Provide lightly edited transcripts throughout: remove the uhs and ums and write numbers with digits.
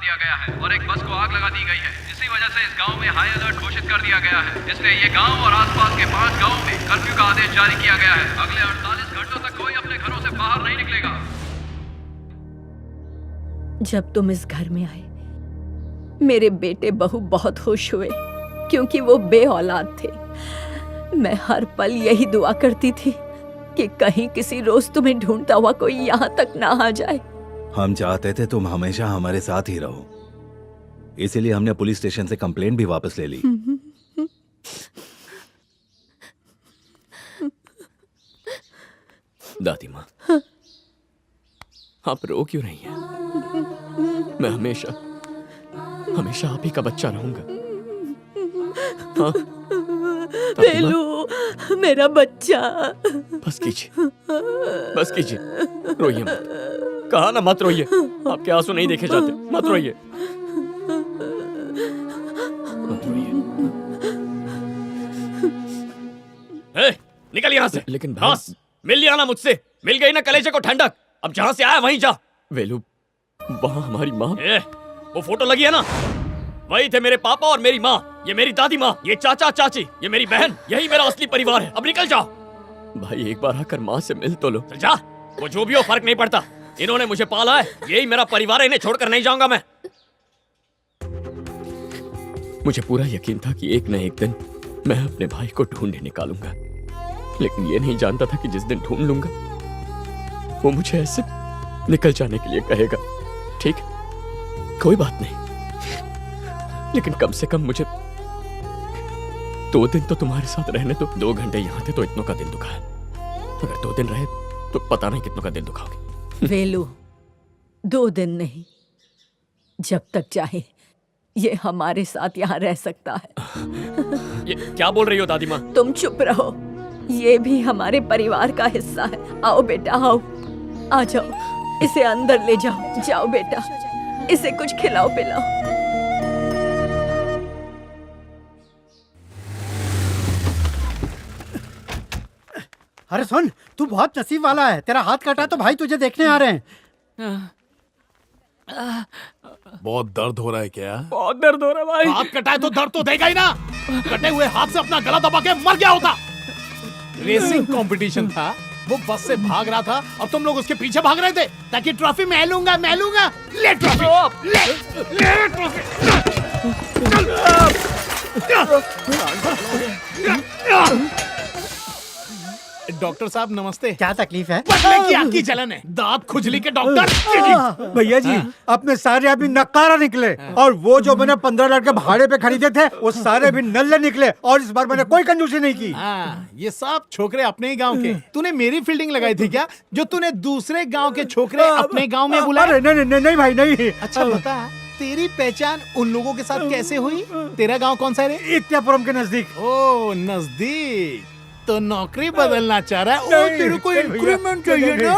दिया गया है और एक बस को आग लगा दी गई है। इसी वजह से इस गांव में हाई अलर्ट घोषित कर दिया गया है। इसलिए ये गांव और आसपास के 5 गांवों में कर्फ्यू का आदेश जारी किया गया है। अगले 48 घंटों तक कोई अपने घरों से बाहर नहीं निकलेगा। जब तुम इस घर में आए, मेरे बेटे बहू बहुत खुश हुए क्योंकि वो बे औलाद थे। मैं हर पल यही दुआ करती थी कि कहीं किसी रोज तुम्हें ढूंढता हुआ कोई यहाँ तक ना आ जाए। हम चाहते थे तुम हमेशा हमारे साथ ही रहो, इसीलिए हमने पुलिस स्टेशन से कंप्लेंट भी वापस ले ली। दादी माँ, आप रो क्यों रही हैं? मैं हमेशा हमेशा आप ही का बच्चा रहूंगा। हाँ? वेलू, मेरा बच्चा। बस कीजिए, बस कीजिए, रोइए मत। कहा ना मत रोइए, आपके आंसू नहीं देखे जाते। मत रोइए, मत रोइए। निकल यहाँ से। लेकिन बस मिल लिया ना मुझसे, मिल गई ना कलेजे को ठंडक। अब जहाँ से आया वहीं जा। वेलू, वहाँ हमारी माँ, वो फोटो लगी है ना, वही थे मेरे पापा और मेरी माँ। ये मेरी दादी माँ, ये चाचा चाची, ये मेरी बहन, यही मेरा असली परिवार है। अब निकल जाओ। भाई एक बार आकर माँ से मिल तो लो। चल जा, वो जो भी हो फर्क नहीं पड़ता। इन्होंने मुझे पाला है, यही मेरा परिवार है, इन्हें छोड़कर नहीं जाऊंगा मैं। मुझे पूरा यकीन था कि एक न एक दिन मैं अपने भाई को ढूंढने निकालूंगा, लेकिन ये नहीं जानता था कि जिस दिन ढूंढ लूंगा वो मुझे ऐसे निकल जाने के लिए कहेगा। ठीक, कोई बात नहीं, लेकिन कम से कम मुझे 2 दिन तो तुम्हारे साथ रहने दो। 2 घंटे यहाँ थे तो इतनों का दिल दुखा है। अगर 2 दिन रहे तो पता नहीं कितनों का दिल दुखाओगे। वेलू, 2 दिन नहीं, जब तक चाहे ये हमारे साथ यहाँ रह सकता है। ये क्या बोल रही हो दादी माँ? तुम चुप रहो, ये भी हमारे परिवार का हिस्सा है। आओ बेटा, आओ, आ जाओ, इसे अंदर ले जाओ। जाओ बेटा, इसे कुछ खिलाओ पिलाओ। अरे सुन, तू बहुत नसीब वाला है, तेरा हाथ कटा तो भाई तुझे देखने आ रहे हैं। बहुत दर्द हो रहा है क्या? बहुत दर्द हो रहा है भाई। हाथ कटा है तो दर्द तो देगा ही ना। कटे हुए हाथ से अपना गला दबा के मर गया होता। रेसिंग कंपटीशन था, वो बस से भाग रहा था और तुम लोग उसके पीछे भाग रहे थे ताकि ट्रॉफी मैं लूंगा। ले ट्रॉफी, ले ट्रॉफी। डॉक्टर साहब नमस्ते। क्या तकलीफ है? बदले की आग की जलन है, दांत खुजली के डॉक्टर। भैया जी, अपने सारे अभी नकारा निकले और वो जो मैंने 15 लड़के भाड़े पे खरीदे थे वो सारे भी नल्ले निकले और इस बार मैंने कोई कंजूसी नहीं की। हाँ, ये सब छोकरे अपने ही गांव के। तूने मेरी फील्डिंग लगाई थी क्या, जो तूने दूसरे गांव के छोकरे अपने गांव में बुलाए? नहीं भाई, नहीं। अच्छा बता, तेरी पहचान उन लोगों के साथ कैसे हुई? तेरा गांव कौन सा है? इत्यापुरम के नजदीक। ओ नजदीक, तो नौकरी बदलना चाह रहा है? ओ तेरे को इंक्रीमेंट चाहिए ना?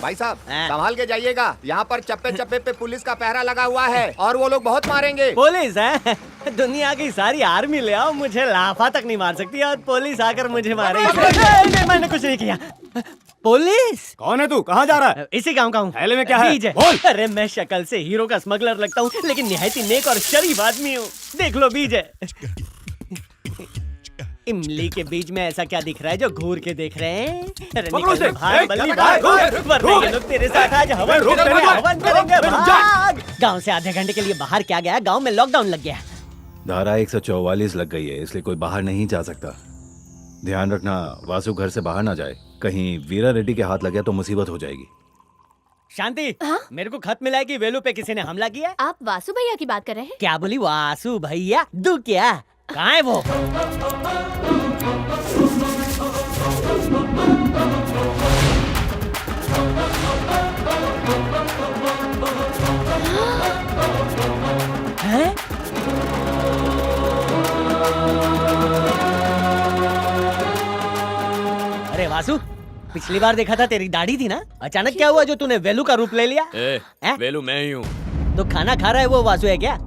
भाई साहब संभाल के जाइएगा, यहाँ पर चप्पे चप्पे पे पुलिस का पहरा लगा हुआ है और वो लोग बहुत मारेंगे। पुलिस है? दुनिया की सारी आर्मी ले आओ, मुझे लाफा तक नहीं मार सकती और पुलिस आकर मुझे मारेगी। मैंने कुछ नहीं किया। पुलिस? कौन है तू? कहाँ जा रहा है? इसी गांव का हूँ। थैले में क्या है? बीज है। अरे मैं शक्ल से हीरो का स्मगलर लगता हूँ, लेकिन निहायती नेक और शरीफ आदमी हूँ। देख लो, बीज है। इमली के बीज में ऐसा क्या दिख रहा है जो घूर के देख रहे हैं? अरे निकल भाग बल्ली भाग, वरना ये लोग तेरे साथ आज हवन करेंगे। भाग! गांव से आधे घंटे के लिए बाहर क्या गया, गांव में लॉकडाउन लग गया। धारा 144 लग गई है, इसलिए कोई बाहर नहीं जा सकता। ध्यान रखना वासु घर से बाहर ना जाए, कहीं वीरा रेड्डी के हाथ लग गया तो मुसीबत हो जाएगी। शांति, मेरे को खत मिला है कि वेलू पे किसी ने हमला किया। आप वासु भैया की बात कर रहे हैं? क्या बोली? वासु भैया? दू क्या? कहाँ है वो? हैं? अरे वासु, पिछली बार देखा था तेरी दाढ़ी थी ना, अचानक क्या हुआ जो तूने वेलू का रूप ले लिया? वेलू मैं ही हूँ। तो खाना खा रहा है वो वासु है क्या?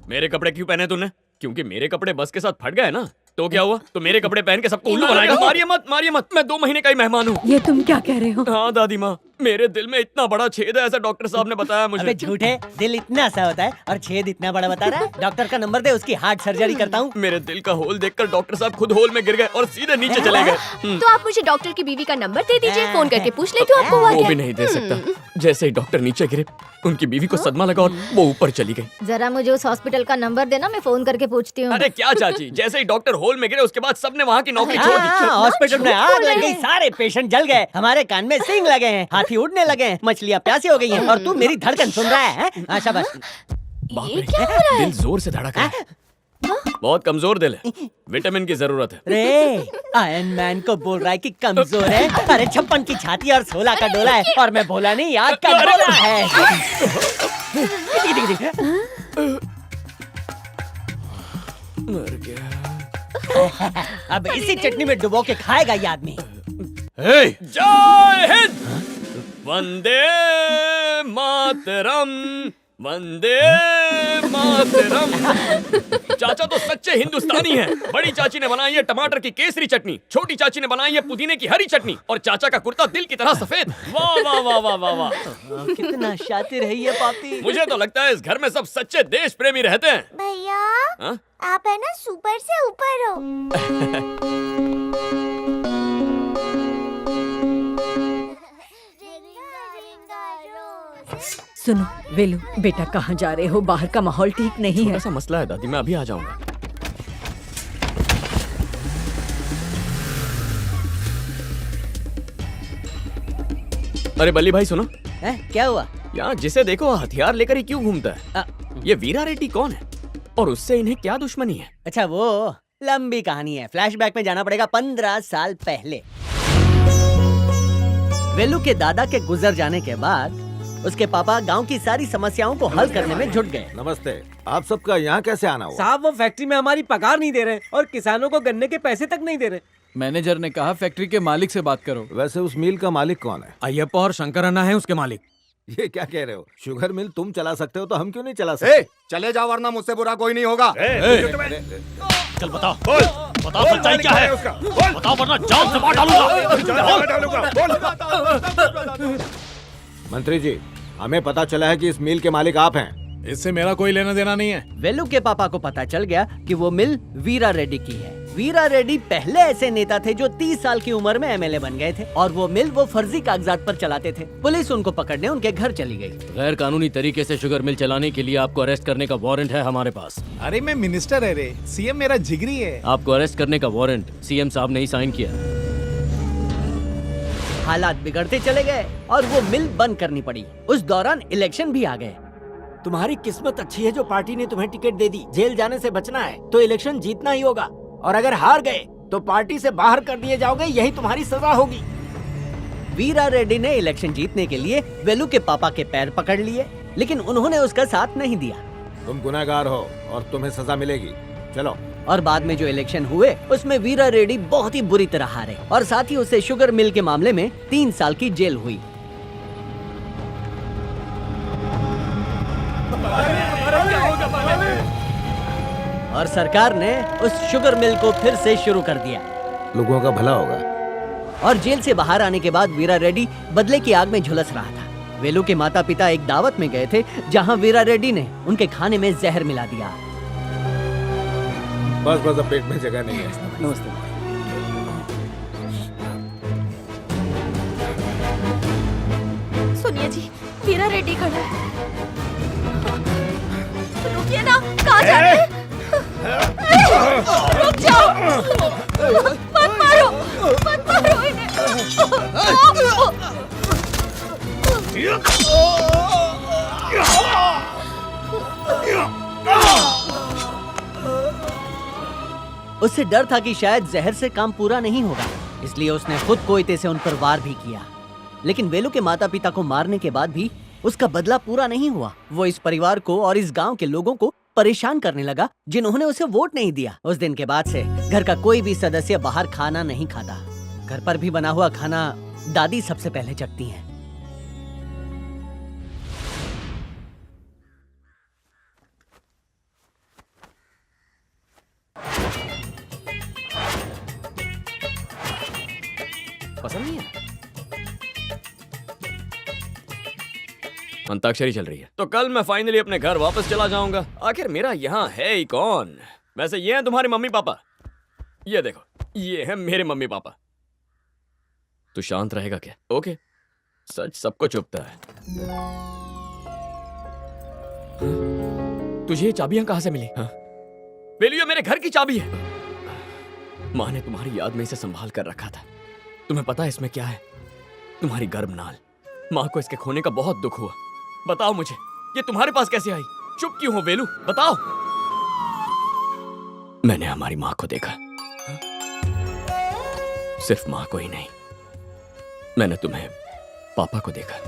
मेरे कपड़े क्यों पहने तूने? क्योंकि मेरे कपड़े बस के साथ फट गए ना, तो क्या हुआ? तो मेरे कपड़े पहन के सबको उल्लू बनाएगा? मारिए मत, मैं 2 महीने का ही मेहमान हूँ। ये तुम क्या कह रहे हो? हाँ दादी माँ, मेरे दिल में इतना बड़ा छेद है, ऐसा डॉक्टर साहब ने बताया अबे मुझे। झूठे, दिल इतना सा होता है और छेद इतना बड़ा बता रहा है। डॉक्टर का नंबर दे, उसकी हार्ट सर्जरी करता हूँ। मेरे दिल का होल देखकर डॉक्टर साहब खुद होल में गिर गए और सीधे नीचे चले गए। तो आप मुझे डॉक्टर की बीवी का नंबर दे दीजिए, फोन करके पूछ लेती हूँ आपको हुआ वो क्या भी नहीं दे सकता। जैसे ही डॉक्टर नीचे गिरे, उनकी बीवी को सदमा लगा और वो ऊपर चली गई। जरा मुझे उस हॉस्पिटल का नंबर देना, मैं फोन करके पूछती हूँ। अरे क्या चाची, जैसे ही डॉक्टर होल में गिरे उसके बाद सबने वहाँ की नौकरी छोड़ दी। हाँ, हॉस्पिटल में आग बोल रहे लग गई, हैं। सारे पेशेंट जल गए, हमारे कान में सींग लगे हैं, हाथी उड़ने लगे हैं, मछलियाँ प्यासी हो गई हैं, और तू मेरी धड़कन सुन रहा है? हाँ, शाबाश। बाप ये रे, क्या हो रहा है? दिल जोर से धड़क रहा है। बहुत कमजोर दिल है, विटामिन की जरूरत है। रे, आयरन मैन को बोल रहा है कि कमजोर है। अरे 56 की छाती और 16 का डोला है, और मैं भोला नहीं, आग का डोला है। मर गया। अब इसी चटनी में डुबो के खाएगा ये आदमी। जय हिंद, वंदे मातरम, वंदे मातरम। चाचा तो सच्चे हिंदुस्तानी हैं। बड़ी चाची ने बनाई है टमाटर की केसरी चटनी, छोटी चाची ने बनाई है पुदीने की हरी चटनी, और चाचा का कुर्ता दिल की तरह सफेद। वाह वाह वाह वाह वाह वाह। कितना शातिर है ये पापी। मुझे तो लगता है इस घर में सब सच्चे देश प्रेमी रहते हैं। भैया, हाँ? आप है ना सुपर से ऊपर हो। सुनो वेलू, बेटा कहाँ जा रहे हो? बाहर का माहौल ठीक नहीं है। ऐसा मसला है दादी, मैं अभी आ जाऊंगा। अरे बल्ली भाई सुनो, क्या हुआ? यहाँ जिसे देखो हथियार लेकर ही क्यों घूमता है? ये वीरा रेड्डी कौन है और उससे इन्हें क्या दुश्मनी है? अच्छा, वो लंबी कहानी है, फ्लैशबैक में जाना पड़ेगा 15 साल पहले। वेलू के दादा के गुजर जाने के बाद उसके पापा गांव की सारी समस्याओं को हल करने में जुट गए। नमस्ते, आप सबका यहाँ कैसे आना हुआ? साहब, वो फैक्ट्री में हमारी पगार नहीं दे रहे और किसानों को गन्ने के पैसे तक नहीं दे रहे। मैनेजर ने कहा फैक्ट्री के मालिक से बात करो। वैसे उस मिल का मालिक कौन है? अय्यप्पा और शंकर अन्ना है उसके मालिक। ये क्या कह रहे हो? शुगर मिल तुम चला सकते हो तो हम क्यों नहीं चला सकते? चले जाओ वरना मुझसे बुरा कोई नहीं होगा। चल बताओ, बताओ सच्चाई क्या है, बताओ वरना जान से मार डालूंगा। मंत्री जी, हमें पता चला है कि इस मिल के मालिक आप हैं। इससे मेरा कोई लेना देना नहीं है। वेलू के पापा को पता चल गया कि वो मिल वीरा रेड्डी की है। वीरा रेड्डी पहले ऐसे नेता थे जो 30 साल की उम्र में एमएलए बन गए थे, और वो मिल वो फर्जी कागजात पर चलाते थे। पुलिस उनको पकड़ने उनके घर चली गई। गैर कानूनी तरीके से शुगर मिल चलाने के लिए आपको अरेस्ट करने का वारंट है हमारे पास। अरे मैं मिनिस्टर है रे, सीएम मेरा जिगरी है। आपको अरेस्ट करने का वारंट सीएम साहब ने ही साइन किया। हालात बिगड़ते चले गए और वो मिल बंद करनी पड़ी। उस दौरान इलेक्शन भी आ गए। तुम्हारी किस्मत अच्छी है जो पार्टी ने तुम्हें टिकट दे दी। जेल जाने से बचना है तो इलेक्शन जीतना ही होगा, और अगर हार गए तो पार्टी से बाहर कर दिए जाओगे, यही तुम्हारी सजा होगी। वीरा रेड्डी ने इलेक्शन जीतने के लिए वेलू के पापा के पैर पकड़ लिए, लेकिन उन्होंने उसका साथ नहीं दिया। तुम गुनहगार हो और तुम्हें सजा मिलेगी। चलो। और बाद में जो इलेक्शन हुए उसमें वीरा रेड्डी बहुत ही बुरी तरह हारे, और साथ ही उसे शुगर मिल के मामले में 3 साल की जेल हुई। और सरकार ने उस शुगर मिल को फिर से शुरू कर दिया। लोगों का भला होगा। और जेल से बाहर आने के बाद वीरा रेड्डी बदले की आग में झुलस रहा था। वेलू के माता पिता एक दावत में गए थे जहां वीरा रेड्डी ने उनके खाने में जहर मिला दिया। बस बस, अब पेट में जगह नहीं है। नमस्ते। सुनिए जी, वीरा रेड्डी खड़ा है। रुकिए ना, कहाँ जा रहे हैं? रुक जाओ, मत मारो इन्हें। उससे डर था कि शायद जहर से काम पूरा नहीं होगा, इसलिए उसने खुद कोयते से उन पर वार भी किया। लेकिन वेलू के माता पिता को मारने के बाद भी उसका बदला पूरा नहीं हुआ। वो इस परिवार को और इस गांव के लोगों को परेशान करने लगा जिन्होंने उसे वोट नहीं दिया। उस दिन के बाद से घर का कोई भी सदस्य बाहर खाना नहीं खाता। घर पर भी बना हुआ खाना दादी सबसे पहले चखती हैं। अंताक्षरी चल रही है। तो कल मैं फाइनली अपने घर वापस चला जाऊंगा। आखिर मेरा यहाँ है ही कौन? वैसे ये हैं तुम्हारे मम्मी पापा। ये देखो, ये हैं मेरे मम्मी पापा। तू शांत रहेगा क्या? ओके, सच सबको चुभता है। तुझे ये चाबियां कहां से मिली? हाँ? वेलू, ये मेरे घर की चाबी है। माँ ने तुम्हारी याद में इसे संभाल कर रखा था। तुम्हें पता है इसमें क्या है? तुम्हारी गर्भनाल। माँ को इसके खोने का बहुत दुख हुआ। बताओ मुझे, ये तुम्हारे पास कैसे आई? चुप क्यों हो वेलू, बताओ। मैंने हमारी माँ को देखा। सिर्फ माँ को ही नहीं, मैंने तुम्हें पापा को देखा।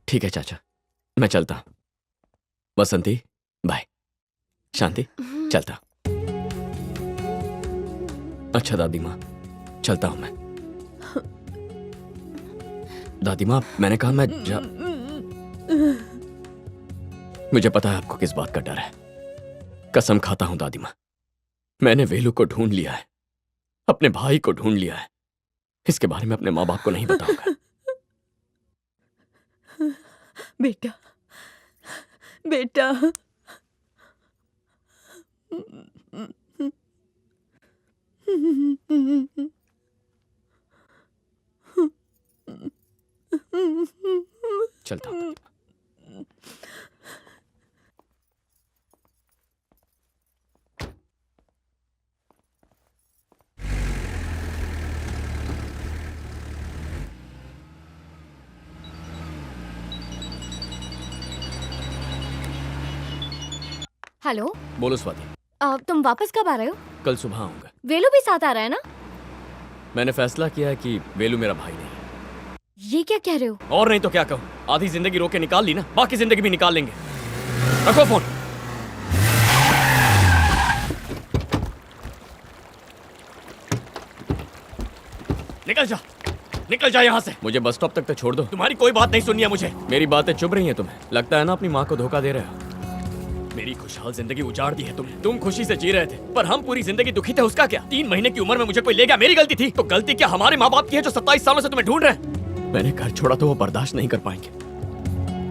ठीक है चाचा, मैं चलता हूं। बसंती, बाय। शांति, चलता। अच्छा दादी माँ, चलता हूं मैं। दादी माँ, मैंने कहा मैं मुझे पता है आपको किस बात का डर है। कसम खाता हूं दादी माँ, मैंने वेलू को ढूंढ लिया है, अपने भाई को ढूंढ लिया है। इसके बारे में अपने माँ बाप को नहीं बताऊंगा। बेटा, बेटा। चलता हूं। हेलो। बोलो स्वाति। तुम वापस कब आ रहे हो? कल सुबह आऊंगा। वेलू भी साथ आ रहा है ना? मैंने फैसला किया है कि वेलू मेरा भाई नहीं। ये क्या कह रहे हो? और नहीं तो क्या कहूं, आधी जिंदगी रोके निकाल ली ना, बाकी जिंदगी भी निकाल लेंगे। रखो फोन। निकल जा यहाँ से। मुझे बस स्टॉप तक छोड़ दो। तुम्हारी कोई बात नहीं सुननी है मुझे। मेरी बातें चुभ रही हैं तुम्हें। लगता है ना अपनी माँ को धोखा दे रहे हो। मेरी खुशहाल जिंदगी उजाड़ दी है तुमने। तुम खुशी से जी रहे थे, पर हम पूरी जिंदगी दुखी थे। उसका क्या? 3 महीने की उम्र में मुझे कोई ले गया, मेरी गलती थी? तो गलती क्या हमारे माँ बाप की है जो 27 सालों से तुम्हें ढूंढ रहे हैं? मैंने घर छोड़ा तो वो बर्दाश्त नहीं कर पाएंगे।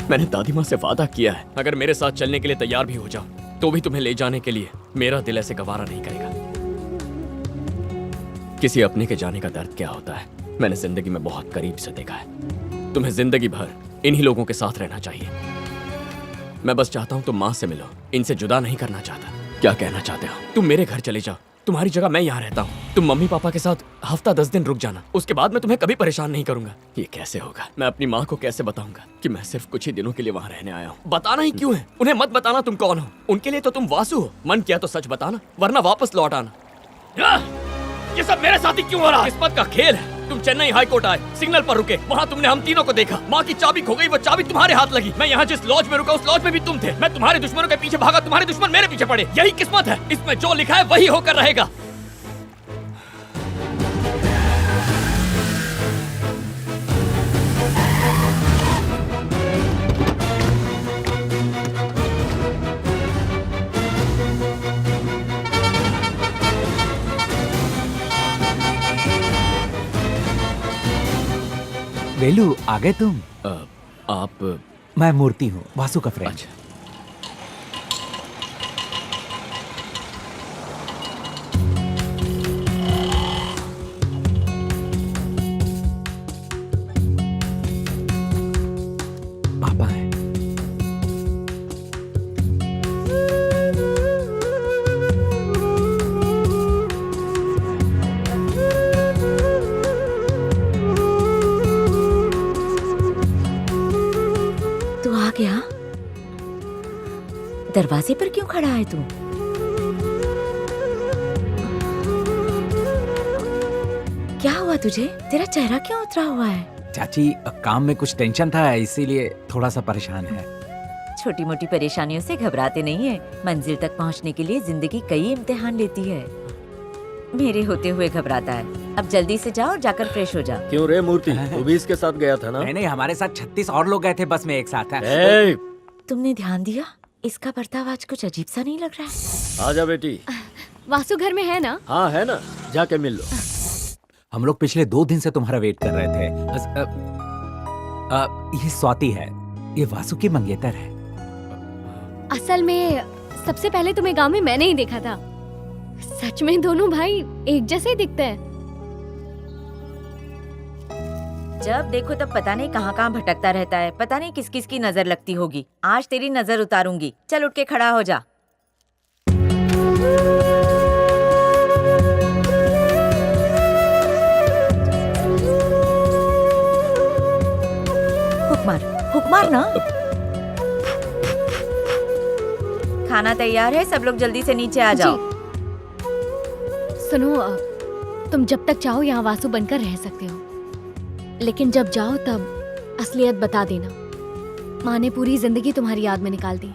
मैंने दादी माँ से वादा किया है, अगर मेरे साथ चलने के लिए तैयार भी हो जाओ तो भी तुम्हें ले जाने के लिए मेरा दिल ऐसे गवारा नहीं करेगा। किसी अपने के जाने का दर्द क्या होता है मैंने जिंदगी में बहुत करीब से देखा है। तुम्हें जिंदगी भर इन्हीं लोगों के साथ रहना चाहिए। मैं बस चाहता हूं तुम माँ से मिलो, इनसे जुदा नहीं करना चाहता। क्या कहना चाहते हो? तुम मेरे घर चले जाओ, तुम्हारी जगह मैं यहाँ रहता हूँ। तुम मम्मी पापा के साथ हफ्ता 10 दिन रुक जाना, उसके बाद मैं तुम्हें कभी परेशान नहीं करूंगा। ये कैसे होगा? मैं अपनी माँ को कैसे बताऊंगा कि मैं सिर्फ कुछ ही दिनों के लिए वहाँ रहने आया हूँ? बताना ही क्यों है? उन्हें मत बताना तुम कौन हो। उनके लिए तो तुम वासु हो। मन किया तो सच बताना, वरना वापस लौट आना। ये सब मेरे साथ ही क्यों हो रहा है? किस्मत का खेल है। तुम चेन्नई हाई कोर्ट आए, सिग्नल पर रुके, वहाँ तुमने हम तीनों को देखा। माँ की चाबी खो गई, वो चाबी तुम्हारे हाथ लगी। मैं यहाँ जिस लॉज में रुका उस लॉज में भी तुम थे। मैं तुम्हारे दुश्मनों के पीछे भागा, तुम्हारे दुश्मन मेरे पीछे पड़े। यही किस्मत है। इसमें जो लिखा है वही होकर रहेगा। वेलू, आ गए तुम? आप? मैं मूर्ति हूँ, वासु का फ्रेंड। अच्छा। पापा है। गया? दरवाजे पर क्यों खड़ा है तू? क्या हुआ तुझे? तेरा चेहरा क्यों उतरा हुआ है? चाची, काम में कुछ टेंशन था, इसीलिए थोड़ा सा परेशान है। छोटी मोटी परेशानियों से घबराते नहीं है। मंजिल तक पहुंचने के लिए जिंदगी कई इम्तिहान लेती है। मेरे होते हुए घबराता है। अब जल्दी से जाओ और जाकर फ्रेश हो जा। क्यों रे मूर्ति, तू भी इसके साथ गया था ना? नहीं, हमारे साथ 36 और लोग गए थे बस में एक साथ। तुमने ध्यान दिया? इसका बर्ताव आज कुछ अजीब सा नहीं लग रहा है? आजा बेटी। वासु घर में है ना? हाँ है ना, जाके मिल लो। हम लोग पिछले 2 दिन से तुम्हारा वेट कर रहे थे। ये स्वाति है, ये वासु की मंगेतर है। असल में सबसे पहले तुम्हें गांव में मैंने ही देखा था। सच में दोनों भाई एक जैसे ही दिखते हैं। जब देखो तब पता नहीं कहाँ कहाँ भटकता रहता है। पता नहीं किस किस की नजर लगती होगी। आज तेरी नजर उतारूंगी। चल उठ के खड़ा हो जा। हुक मार ना। खाना तैयार है, सब लोग जल्दी से नीचे आ जाओ। सुनो, तुम जब तक चाहो यहाँ वासु बनकर रह सकते हो, लेकिन जब जाओ तब असलियत बता देना। माँ ने पूरी जिंदगी तुम्हारी याद में निकाल दी।